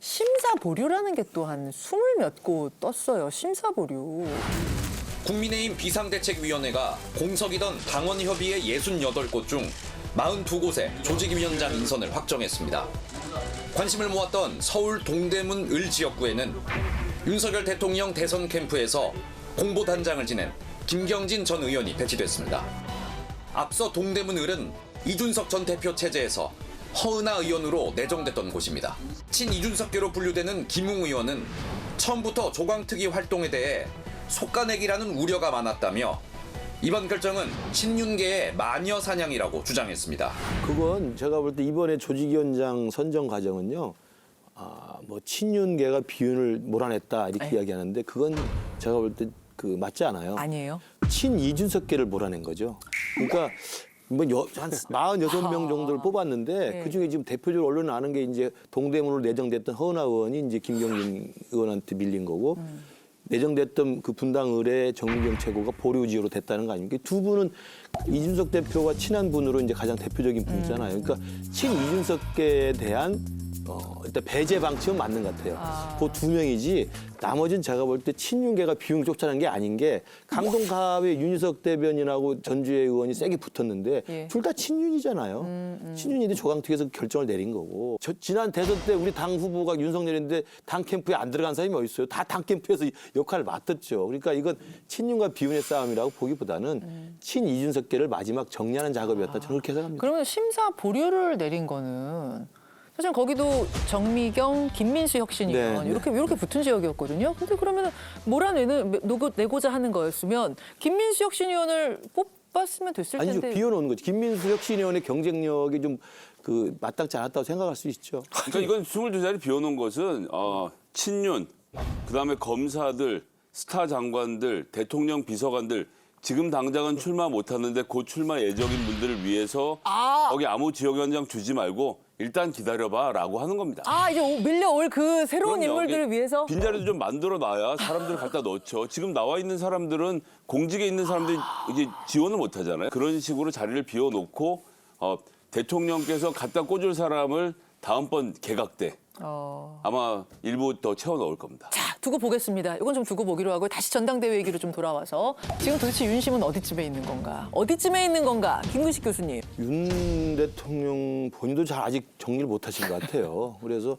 심사 보류라는 게 또 한 20몇 곳 떴어요. 심사 보류. 국민의힘 비상대책위원회가 공석이던 당원협의회 68곳 중 42곳에 조직위원장 인선을 확정했습니다. 관심을 모았던 서울 동대문 을 지역구에는 윤석열 대통령 대선 캠프에서 공보단장을 지낸 김경진 전 의원이 배치됐습니다. 앞서 동대문 을은 이준석 전 대표 체제에서 허은하 의원으로 내정됐던 곳입니다. 친이준석계로 분류되는 김웅 의원은 처음부터 조광특위 활동에 대해 속가내기라는 우려가 많았다며 이번 결정은 친윤계의 마녀 사냥이라고 주장했습니다. 그건 제가 볼 때 이번에 조직위원장 선정 과정은요. 뭐 친윤계가 비윤을 몰아냈다 이렇게 이야기하는데 그건 제가 볼 때 맞지 않아요. 아니에요? 친이준석계를 몰아낸 거죠. 그러니까 한 46명 정도를 뽑았는데 네. 그중에 지금 대표적으로 언론에 아는 게 이제 동대문으로 내정됐던 허은하 의원이 이제 김경진 의원한테 밀린 거고 내정됐던 그 분당 을의 정민경 최고가 보류지로 됐다는 거 아닙니까? 두 분은 이준석 대표와 친한 분으로 이제 가장 대표적인 분이잖아요. 그러니까 친이준석계에 대한 일단 배제 방침은 맞는 것 같아요. 그 두 명이지 나머지는 제가 볼 때 친윤계가 비윤 쫓아낸 게 아닌 게 강동갑의 윤희석 대변인하고 전주의 의원이 세게 붙었는데 예. 둘 다 친윤이잖아요. 친윤인데 조강특위에서 결정을 내린 거고. 지난 대선 때 우리 당 후보가 윤석열인데 당 캠프에 안 들어간 사람이 어디 있어요? 다 당 캠프에서 역할을 맡았죠. 그러니까 이건 친윤과 비윤의 싸움이라고 보기보다는 친이준석계를 마지막 정리하는 작업이었다. 저는 그렇게 생각합니다. 그러면 심사 보류를 내린 거는 사실 거기도 정미경, 김민수 혁신위원 네, 이렇게 붙은 지역이었거든요. 근데 그러면 내고자 하는 거였으면 김민수 혁신위원을 뽑았으면 됐을 텐데. 아니죠. 비워놓은 거지. 김민수 혁신위원의 경쟁력이 좀 마땅치 않았다고 생각할 수 있죠. 그러니까 이건 22자리 비워놓은 것은 친윤, 그다음에 검사들, 스타 장관들, 대통령 비서관들 지금 당장은 출마 못하는데 곧 출마 예정인 분들을 위해서 거기 아무 지역위원장 주지 말고 일단 기다려봐라고 하는 겁니다. 이제 밀려올 그 새로운 그럼요. 인물들을 위해서? 빈자리도 좀 만들어놔야 사람들을 갖다 넣죠. 지금 나와 있는 사람들은 공직에 있는 사람들이 이게 지원을 못하잖아요. 그런 식으로 자리를 비워놓고 대통령께서 갖다 꽂을 사람을 다음번 개각 때 아마 일부 더 채워 넣을 겁니다. 자, 두고 보겠습니다. 이건 좀 두고 보기로 하고 다시 전당대회 얘기로 좀 돌아와서 지금 도대체 윤심은 어디쯤에 있는 건가? 어디쯤에 있는 건가? 김근식 교수님. 윤 대통령 본인도 잘 아직 정리를 못하신 것 같아요. 그래서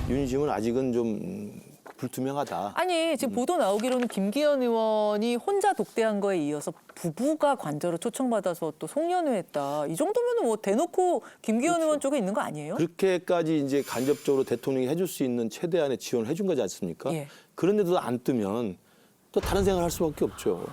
윤심은 아직은 좀 불투명하다. 아니 지금 보도 나오기로는 김기현 의원이 혼자 독대한 거에 이어서 부부가 관저로 초청받아서 또 송년회했다. 이 정도면 뭐 대놓고 김기현 의원 쪽에 있는 거 아니에요? 그렇게까지 이제 간접적으로 대통령이 해줄 수 있는 최대한의 지원을 해준 거지 않습니까? 예. 그런데도 안 뜨면 또 다른 생각을 할 수밖에 없죠.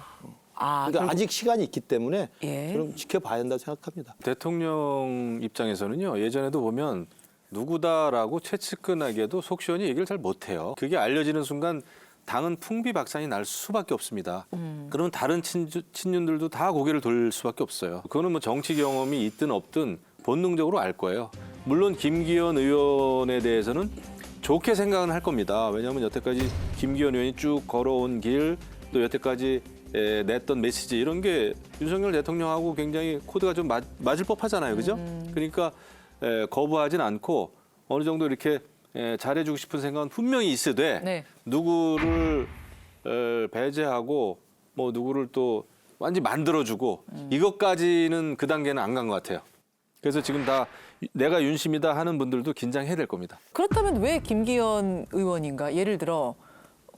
그러니까 아직 시간이 있기 때문에 예. 저는 지켜봐야 한다고 생각합니다. 대통령 입장에서는요. 예전에도 보면 누구다라고 최측근하게도 속 시원히 얘기를 잘 못해요. 그게 알려지는 순간 당은 풍비박산이 날 수밖에 없습니다. 그러면 다른 친윤들도 다 고개를 돌릴 수밖에 없어요. 그거는 뭐 정치 경험이 있든 없든 본능적으로 알 거예요. 물론 김기현 의원에 대해서는 좋게 생각은 할 겁니다. 왜냐하면 여태까지 김기현 의원이 쭉 걸어온 길, 또 여태까지 냈던 메시지 이런 게 윤석열 대통령하고 굉장히 코드가 좀 맞을 법하잖아요. 그죠? 그러니까 거부하진 않고 어느 정도 이렇게 잘해주고 싶은 생각은 분명히 있으되 네. 누구를 배제하고 뭐 누구를 또 완전히 만들어주고 이것까지는 그 단계는 안 간 것 같아요. 그래서 지금 다 내가 윤심이다 하는 분들도 긴장해야 될 겁니다. 그렇다면 왜 김기현 의원인가? 예를 들어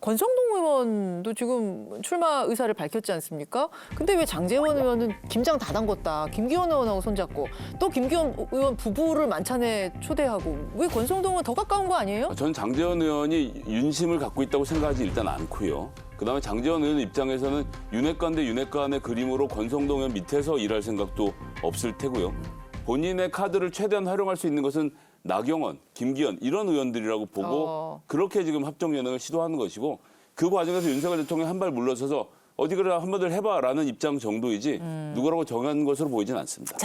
권성동 의원도 지금 출마 의사를 밝혔지 않습니까? 근데 왜 장제원 의원은 김장 다 담궜다. 김기현 의원하고 손잡고 또 김기현 의원 부부를 만찬에 초대하고 왜 권성동은 더 가까운 거 아니에요? 전 장제원 의원이 윤심을 갖고 있다고 생각하지 일단 않고요. 그다음에 장제원 의원 입장에서는 윤핵관 대 윤핵관의 그림으로 권성동 의원 밑에서 일할 생각도 없을 테고요. 본인의 카드를 최대한 활용할 수 있는 것은 나경원, 김기현 이런 의원들이라고 보고 그렇게 지금 합종 연행을 시도하는 것이고 그 과정에서 윤석열 대통령이 한 발 물러서서 어디 그래 한번들 해봐라는 입장 정도이지 누구라고 정한 것으로 보이진 않습니다. 자,